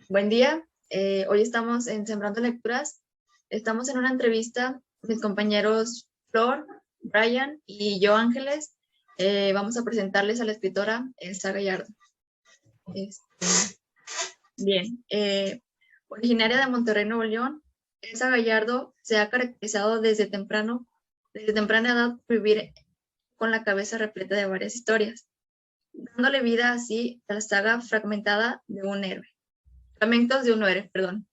Buen día. Hoy estamos en Sembrando Lecturas. Estamos en una entrevista, mis compañeros Flor, Brian y yo Ángeles. Vamos a presentarles a la escritora Elsa Gallardo. Bien, originaria de Monterrey, Nuevo León, Elsa Gallardo se ha caracterizado desde temprana edad por vivir con la cabeza repleta de varias historias, dándole vida así a la saga fragmentada de un héroe. Fragmentos de un héroe, perdón.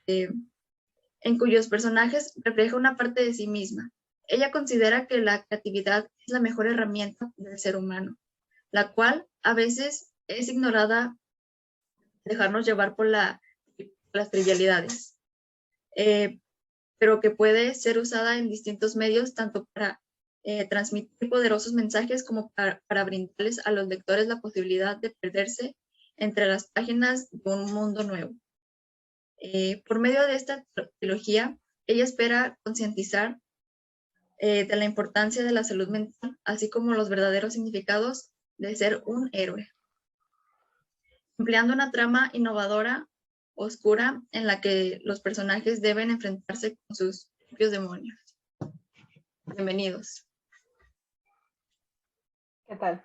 En cuyos personajes refleja una parte de sí misma. Ella considera que la creatividad es la mejor herramienta del ser humano, la cual a veces es ignorada, dejarnos llevar por las trivialidades, pero que puede ser usada en distintos medios, tanto para transmitir poderosos mensajes como para brindarles a los lectores la posibilidad de perderse entre las páginas de un mundo nuevo. Por medio de esta trilogía, ella espera concientizar de la importancia de la salud mental, así como los verdaderos significados de ser un héroe, empleando una trama innovadora, oscura, en la que los personajes deben enfrentarse con sus propios demonios. Bienvenidos. ¿Qué tal?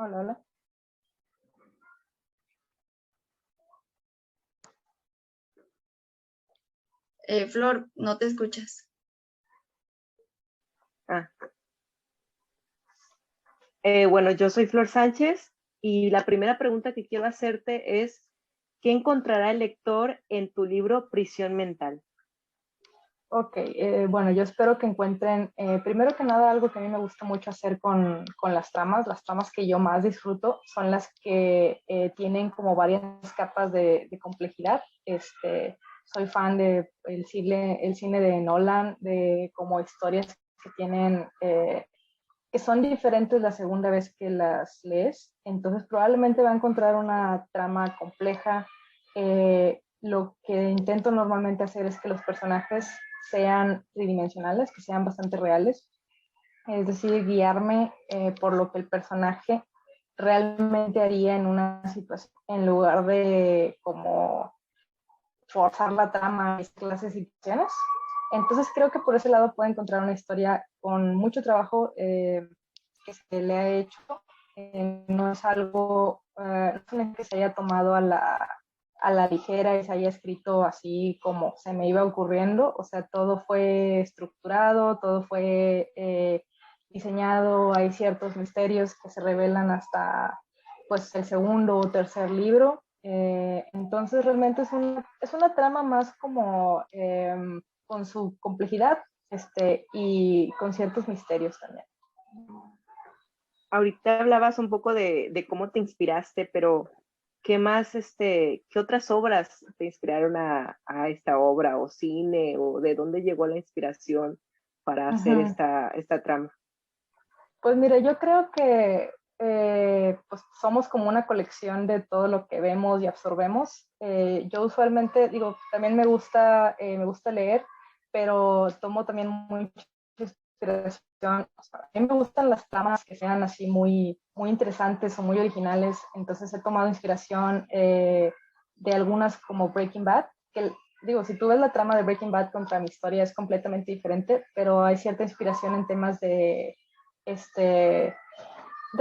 Hola, hola. Flor, no te escuchas. Bueno, yo soy Flor Sánchez y la primera pregunta que quiero hacerte es, ¿qué encontrará el lector en tu libro Prisión Mental? Ok, bueno, yo espero que encuentren, primero que nada, algo que a mí me gusta mucho hacer con las tramas que yo más disfruto son las que tienen como varias capas de complejidad. Soy fan de el cine de Nolan, de como historias que tienen, que son diferentes la segunda vez que las lees, entonces probablemente va a encontrar una trama compleja. Lo que intento normalmente hacer es que los personajes sean tridimensionales, que sean bastante reales, es decir, guiarme por lo que el personaje realmente haría en una situación, en lugar de como forzar la trama a clases y situaciones. Entonces creo que por ese lado puede encontrar una historia con mucho trabajo que se le ha hecho. No es algo, no es que se haya tomado a la ligera y se haya escrito así como se me iba ocurriendo. O sea, todo fue estructurado, todo fue diseñado. Hay ciertos misterios que se revelan hasta pues el segundo o tercer libro. Entonces realmente es una trama más como con su complejidad y con ciertos misterios también. Ahorita hablabas un poco de cómo te inspiraste, pero ¿qué más, qué otras obras te inspiraron a esta obra o cine o de dónde llegó la inspiración para hacer esta trama? Pues mira, yo creo que pues somos como una colección de todo lo que vemos y absorbemos. Yo usualmente, digo, también me gusta leer, pero tomo también mucha inspiración. O sea, a mí me gustan las tramas que sean así muy, muy interesantes o muy originales. Entonces he tomado inspiración de algunas como Breaking Bad, que digo, si tú ves la trama de Breaking Bad contra mi historia es completamente diferente, pero hay cierta inspiración en temas de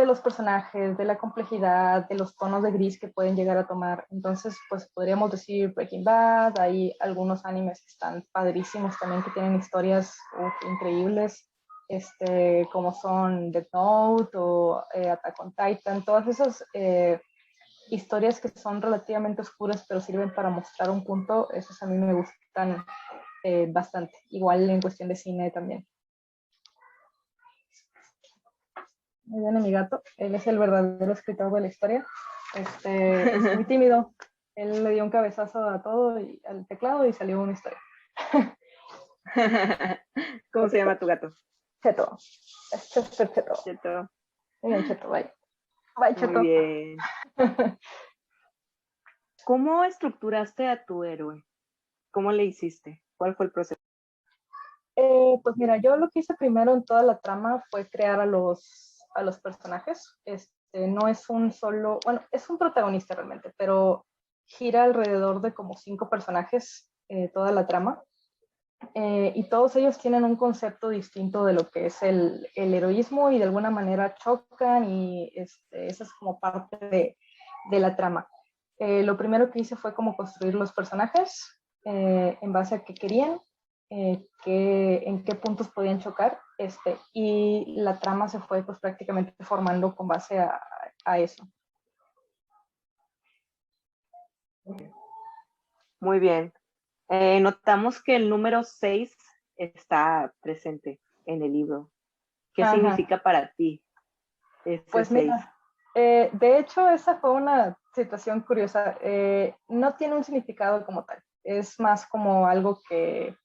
los personajes, de la complejidad, de los tonos de gris que pueden llegar a tomar. Entonces, pues podríamos decir Breaking Bad, hay algunos animes que están padrísimos también, que tienen historias increíbles, como son Death Note o Attack on Titan, todas esas historias que son relativamente oscuras pero sirven para mostrar un punto, esos a mí me gustan bastante, igual en cuestión de cine también. Muy bien, mi gato. Él es el verdadero escritor de la historia. Es muy tímido. Él le dio un cabezazo a todo, y al teclado, y salió una historia. ¿Cómo se llama tu gato? Cheto. Es Chester Cheto. Cheto. Muy bien, Cheto. Bye. Bye, Cheto. Muy bien. ¿Cómo estructuraste a tu héroe? ¿Cómo le hiciste? ¿Cuál fue el proceso? Pues mira, yo lo que hice primero en toda la trama fue crear a los a los personajes. No es un solo, bueno, es un protagonista realmente, pero gira alrededor de como 5 personajes toda la trama. Y todos ellos tienen un concepto distinto de lo que es el heroísmo y de alguna manera chocan y esa es como parte de la trama. Lo primero que hice fue como construir los personajes en base a qué querían, en qué puntos podían chocar, y la trama se fue pues prácticamente formando con base a eso. Muy bien. Notamos que el número 6 está presente en el libro. ¿Qué Ajá. significa para ti este Pues 6? mira, de hecho esa fue una situación curiosa. No tiene un significado como tal. Es más como algo que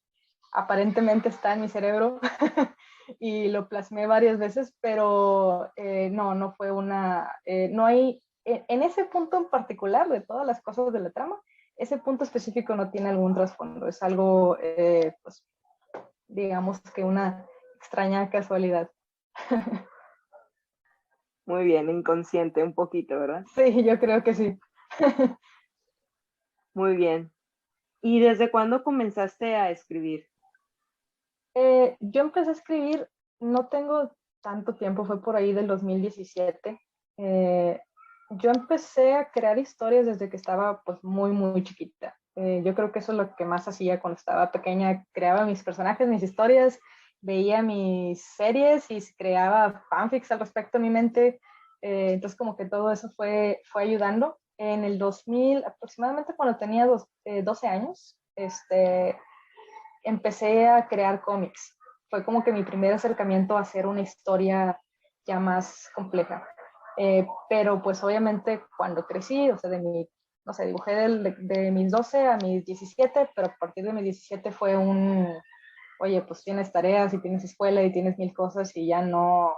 aparentemente está en mi cerebro y lo plasmé varias veces, pero no fue no hay, en ese punto en particular de todas las cosas de la trama, ese punto específico no tiene algún trasfondo, es algo, pues, digamos que una extraña casualidad. Muy bien, inconsciente un poquito, ¿verdad? Sí, yo creo que sí. Muy bien. ¿Y desde cuándo comenzaste a escribir? Yo empecé a escribir, no tengo tanto tiempo, fue por ahí del 2017. Yo empecé a crear historias desde que estaba pues muy chiquita. Yo creo que eso es lo que más hacía cuando estaba pequeña. Creaba mis personajes, mis historias, veía mis series y creaba fanfics al respecto en mi mente. Entonces como que todo eso fue ayudando. En el 2000, aproximadamente cuando tenía 12 años, empecé a crear cómics. Fue como que mi primer acercamiento a hacer una historia ya más compleja. Pero pues obviamente cuando crecí, o sea, no sé, dibujé de mis 12 a mis 17, pero a partir de mis 17 fue oye, pues tienes tareas y tienes escuela y tienes mil cosas y ya no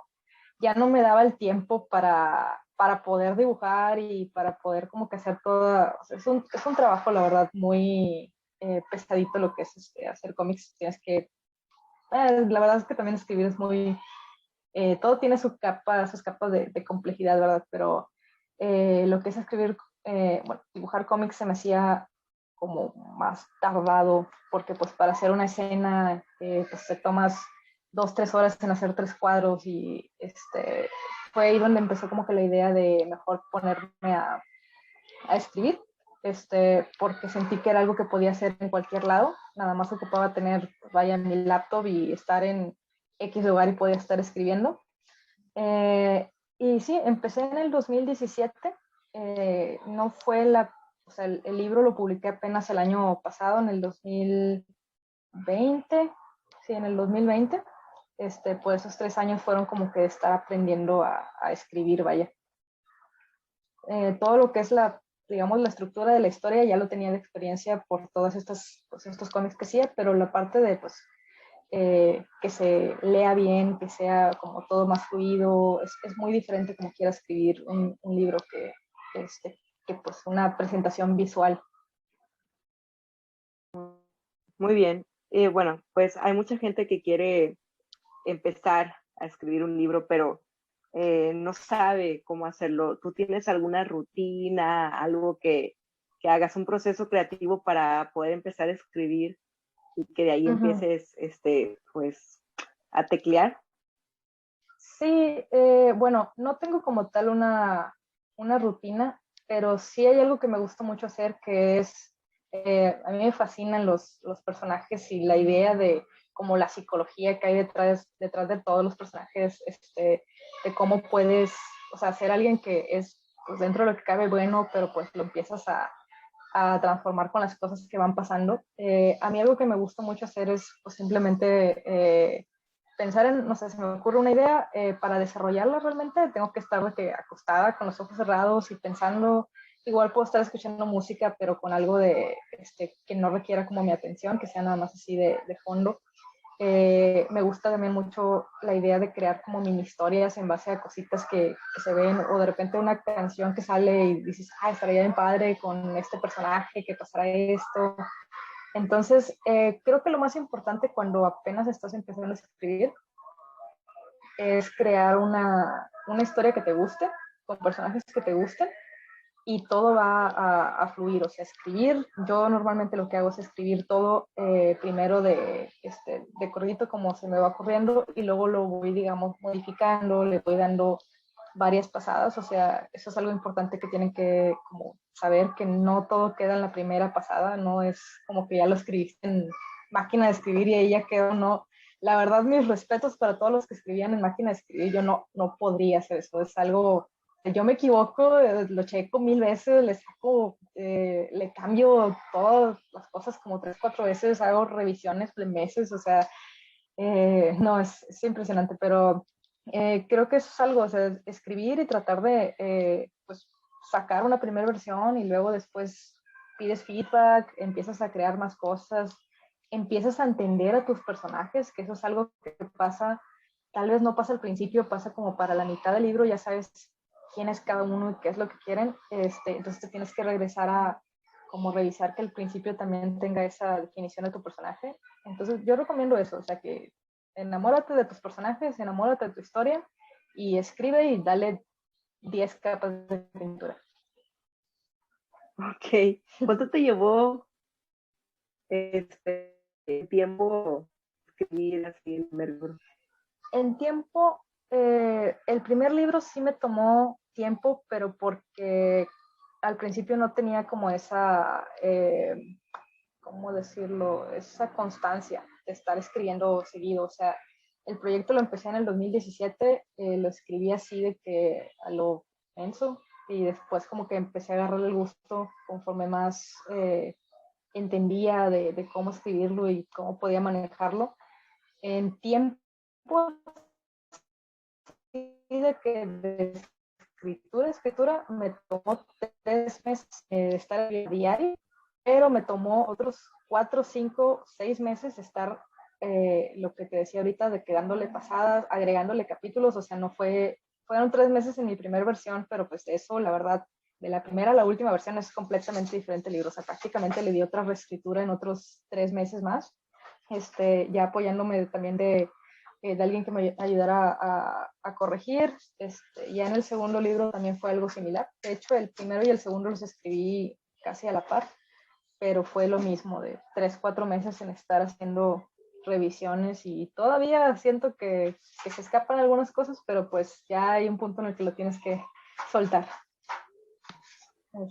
me daba el tiempo para poder dibujar y para poder como que hacer toda, o sea, es un trabajo, la verdad, muy pesadito lo que es hacer cómics. Tienes que, la verdad es que también escribir es muy, todo tiene sus capas de complejidad, ¿verdad? Pero lo que es escribir, bueno, dibujar cómics se me hacía como más tardado, porque pues para hacer una escena, pues te tomas 2, 3 horas en hacer 3 cuadros y fue ahí donde empezó como que la idea de mejor ponerme a escribir, porque sentí que era algo que podía hacer en cualquier lado, nada más ocupaba tener, vaya, mi laptop y estar en X lugar y podía estar escribiendo. Y sí, empecé en el 2017, no fue o sea, el libro lo publiqué apenas el año pasado, en el 2020, sí, en el 2020, pues esos 3 años fueron como que estar aprendiendo a escribir, vaya. Todo lo que es digamos, la estructura de la historia ya lo tenía de experiencia por todos estos cómics que hacía, pero la parte de, pues, que se lea bien, que sea como todo más fluido, es muy diferente como quiera escribir un libro que pues una presentación visual. Muy bien. Bueno, pues hay mucha gente que quiere empezar a escribir un libro, pero no sabe cómo hacerlo. ¿Tú tienes alguna rutina, algo que hagas, un proceso creativo para poder empezar a escribir y que de ahí Ujú. empieces, pues, a teclear? Sí, bueno, no tengo como tal una rutina, pero sí hay algo que me gusta mucho hacer, que es, a mí me fascinan los personajes y la idea de como la psicología que hay detrás de todos los personajes, de cómo puedes, o sea, ser alguien que es, pues, dentro de lo que cabe bueno, pero pues lo empiezas a transformar con las cosas que van pasando. A mí algo que me gusta mucho hacer es pues simplemente pensar en, no sé, si me ocurre una idea, para desarrollarla realmente tengo que estar de que acostada con los ojos cerrados y pensando. Igual puedo estar escuchando música, pero con algo que no requiera como mi atención, que sea nada más así de fondo. Me gusta también mucho la idea de crear como mini historias en base a cositas que se ven, o de repente una canción que sale y dices, ah, estaría bien padre con este personaje, que pasará esto. Entonces, creo que lo más importante cuando apenas estás empezando a escribir es crear una historia que te guste, con personajes que te gusten, y todo va a fluir, o sea, escribir, yo normalmente lo que hago es escribir todo primero de corridito como se me va ocurriendo, y luego lo voy, digamos, modificando, le voy dando varias pasadas, o sea, eso es algo importante que tienen que como saber, que no todo queda en la primera pasada, no es como que ya lo escribiste en máquina de escribir y ahí ya quedó, no. La verdad, mis respetos para todos los que escribían en máquina de escribir, yo no podría hacer eso, es algo, yo me equivoco, lo checo 1000 veces, le saco, le cambio todas las cosas como 3, 4 veces, hago revisiones de meses, o sea, no, es impresionante, pero creo que eso es algo, o sea, escribir y tratar de pues, sacar una primera versión y luego después pides feedback, empiezas a crear más cosas, empiezas a entender a tus personajes, que eso es algo que pasa, tal vez no pasa al principio, pasa como para la mitad del libro, ya sabes quién es cada uno y qué es lo que quieren, entonces te tienes que regresar a como revisar que al principio también tenga esa definición de tu personaje. Entonces yo recomiendo eso, o sea que enamórate de tus personajes, enamórate de tu historia y escribe y dale 10 capas de pintura. Ok. ¿Cuánto te llevó este tiempo escribir así el primer libro? En tiempo, el primer libro sí me tomó tiempo, pero porque al principio no tenía como esa, ¿cómo decirlo? Esa constancia de estar escribiendo seguido. O sea, el proyecto lo empecé en el 2017, lo escribí así de que a lo menso, y después como que empecé a agarrarle el gusto conforme más entendía de cómo escribirlo y cómo podía manejarlo. En tiempo de escritura me tomó 3 meses estar diario, pero me tomó otros 4, 5, 6 meses estar lo que te decía ahorita, de quedándole pasadas, agregándole capítulos, o sea, fueron 3 meses en mi primera versión, pero pues eso, la verdad, de la primera a la última versión es completamente diferente el libro, o sea, prácticamente le di otra reescritura en otros 3 meses más, ya apoyándome también de alguien que me ayudara a corregir. Ya en el segundo libro también fue algo similar. De hecho, el primero y el segundo los escribí casi a la par, pero fue lo mismo, de 3, 4 meses en estar haciendo revisiones y todavía siento que se escapan algunas cosas, pero pues ya hay un punto en el que lo tienes que soltar.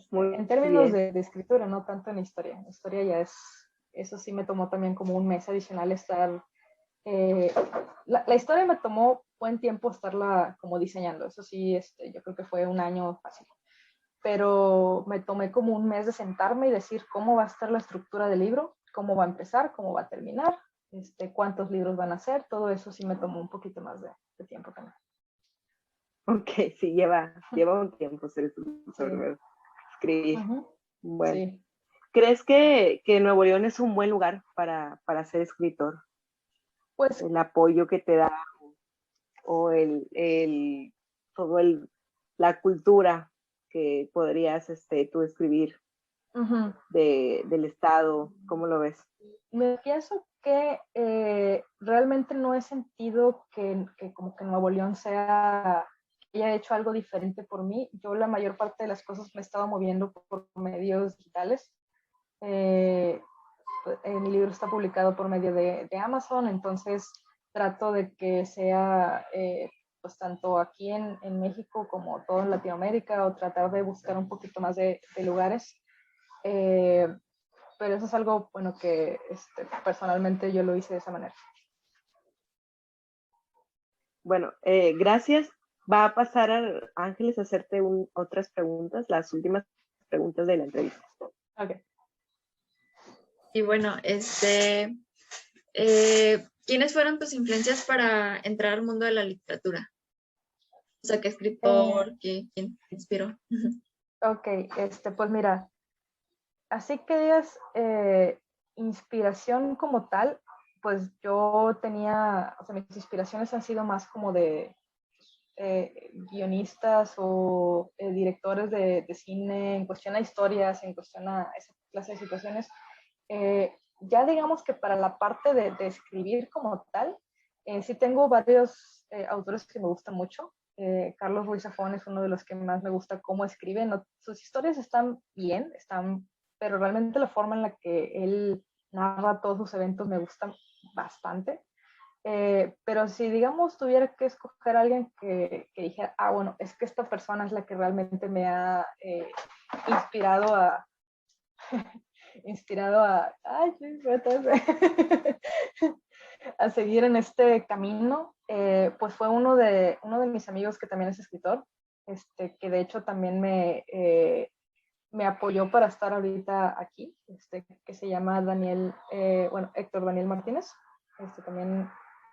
Muy En términos bien. de escritura, no tanto en historia. En historia ya eso sí me tomó también como un mes adicional estar la historia me tomó buen tiempo estarla como diseñando, eso sí, yo creo que fue un año fácil, pero me tomé como un mes de sentarme y decir cómo va a estar la estructura del libro, cómo va a empezar, cómo va a terminar, cuántos libros van a ser, todo eso sí me tomó un poquito más de tiempo también. Ok, sí, lleva un tiempo ser sobre escribir. Uh-huh. Bueno, Sí. ¿crees que Nuevo León es un buen lugar para ser escritor? Pues El apoyo que te da o todo la cultura que podrías tú escribir uh-huh. del estado, ¿cómo lo ves? Me pienso que realmente no he sentido que como que Nuevo León haya hecho algo diferente por mí. Yo la mayor parte de las cosas me estaba moviendo por medios digitales. Mi libro está publicado por medio de Amazon, entonces trato de que sea pues tanto aquí en México como todo en Latinoamérica, o tratar de buscar un poquito más de lugares. Pero eso es algo, bueno, que personalmente yo lo hice de esa manera. Bueno, gracias. Va a pasar a Ángeles a hacerte otras preguntas, las últimas preguntas de la entrevista. Ok. Y bueno, ¿quiénes fueron tus influencias para entrar al mundo de la literatura? O sea, ¿qué escritor, quién te inspiró? Ok, pues mira, así que digas inspiración como tal, pues yo tenía, o sea, mis inspiraciones han sido más como de guionistas o directores de cine en cuestión a historias, en cuestión a esa clase de situaciones. Ya digamos que para la parte de escribir como tal, sí tengo varios autores que me gustan mucho. Carlos Ruiz Zafón es uno de los que más me gusta cómo escribe. No, sus historias están bien, pero realmente la forma en la que él narra todos sus eventos me gusta bastante. Pero si, digamos, tuviera que escoger a alguien que dijera, bueno, es que esta persona es la que realmente me ha inspirado a... ay, a seguir en este camino, pues fue uno de mis amigos que también es escritor, que de hecho también me apoyó para estar ahorita aquí, que se llama Héctor Daniel Martínez. También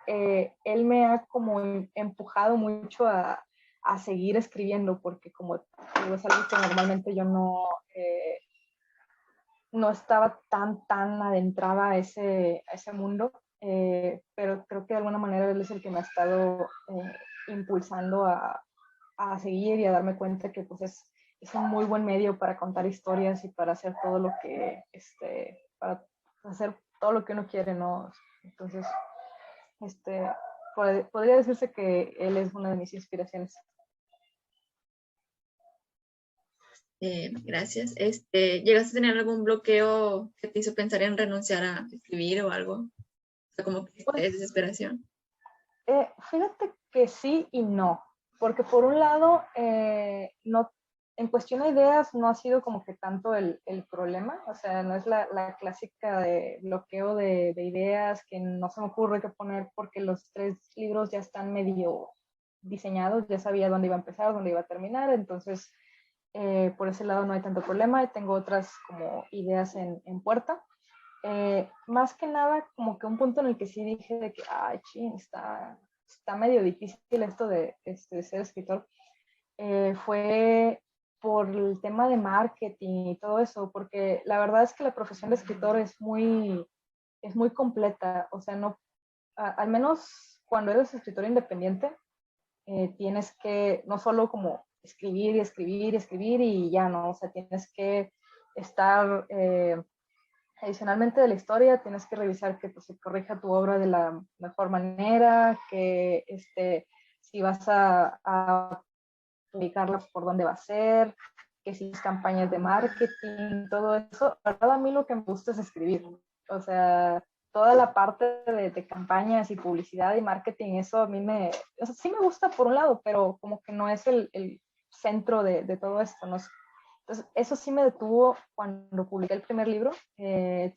él me ha como empujado mucho a seguir escribiendo, porque como digo, es algo que normalmente yo no estaba tan adentrada a ese mundo, pero creo que de alguna manera él es el que me ha estado impulsando a seguir y a darme cuenta que pues es un muy buen medio para contar historias y para hacer todo lo que, para hacer todo lo que uno quiere, ¿no? Entonces, podría decirse que él es una de mis inspiraciones. Gracias. ¿Llegaste a tener algún bloqueo que te hizo pensar en renunciar a escribir o algo? O sea, como que Pues, es desesperación. Fíjate que sí y no, porque por un lado, no, en cuestión de ideas no ha sido como que tanto el problema, o sea, no es la clásica de bloqueo de ideas que no se me ocurre qué poner porque los 3 libros ya están medio diseñados, ya sabía dónde iba a empezar, dónde iba a terminar, entonces por ese lado no hay tanto problema, tengo otras como ideas en puerta. Más que nada, como que un punto en el que sí dije de que, ay, ching, está medio difícil esto de ser escritor, fue por el tema de marketing y todo eso, porque la verdad es que la profesión de escritor es muy completa, o sea, no, al menos cuando eres escritor independiente, tienes que no solo como escribir y escribir y escribir y ya no, o sea, tienes que estar adicionalmente de la historia, tienes que revisar que pues, se corrija tu obra de la mejor manera, que si vas a publicarla, por dónde va a ser, que si es campañas de marketing, todo eso. La verdad, a mí lo que me gusta es escribir. O sea, toda la parte de campañas y publicidad y marketing, eso a mí o sea, sí me gusta por un lado, pero como que no es el centro de todo esto, ¿no? Entonces, eso sí me detuvo cuando publiqué el primer libro.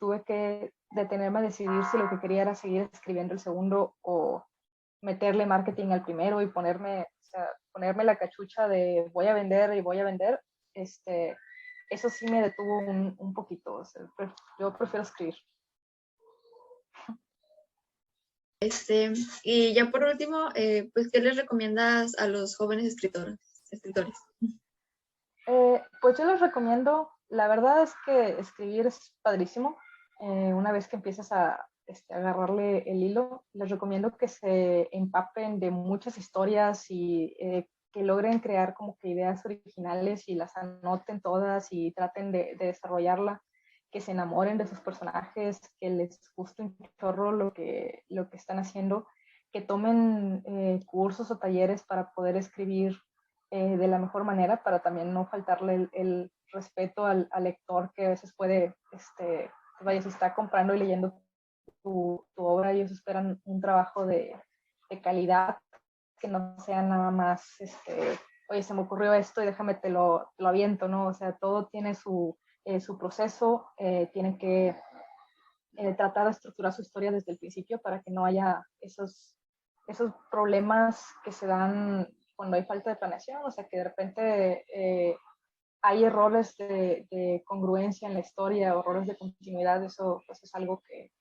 Tuve que detenerme a decidir si lo que quería era seguir escribiendo el segundo o meterle marketing al primero y ponerme la cachucha de voy a vender y voy a vender. Eso sí me detuvo un poquito. O sea, yo prefiero escribir. Y ya por último, pues, ¿qué les recomiendas a los jóvenes escritores? Pues yo les recomiendo, la verdad es que escribir es padrísimo. Una vez que empiezas a agarrarle el hilo, les recomiendo que se empapen de muchas historias y que logren crear como que ideas originales y las anoten todas y traten de desarrollarla, que se enamoren de sus personajes, que les guste un chorro lo que están haciendo, que tomen cursos o talleres para poder escribir de la mejor manera, para también no faltarle el respeto al lector que a veces puede, vaya, si está comprando y leyendo tu obra, ellos esperan un trabajo de calidad, que no sea nada más, oye, se me ocurrió esto y déjame te lo aviento, ¿no? O sea, todo tiene su proceso, tienen que tratar de estructurar su historia desde el principio para que no haya esos problemas que se dan cuando hay falta de planeación, o sea, que de repente hay errores de congruencia en la historia, errores de continuidad, eso pues es algo que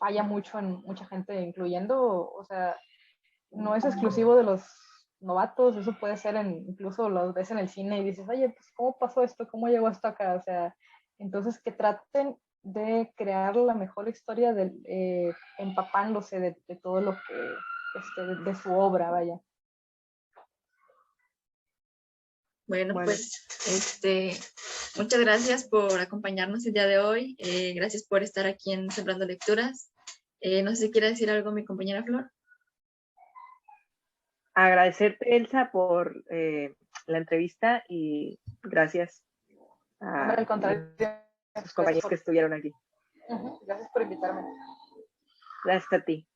falla mucho en mucha gente, incluyendo, o sea, no es exclusivo de los novatos, eso puede ser incluso lo ves en el cine y dices, oye, pues ¿cómo pasó esto? ¿Cómo llegó esto acá? O sea, entonces que traten de crear la mejor historia empapándose de todo lo que, de su obra, vaya. Bueno, pues muchas gracias por acompañarnos el día de hoy. Gracias por estar aquí en Sembrando Lecturas. No sé si quiere decir algo mi compañera Flor. agradecerte, Elsa, por la entrevista y gracias a Al contrario, los compañeros que estuvieron aquí. Gracias por invitarme. Gracias a ti.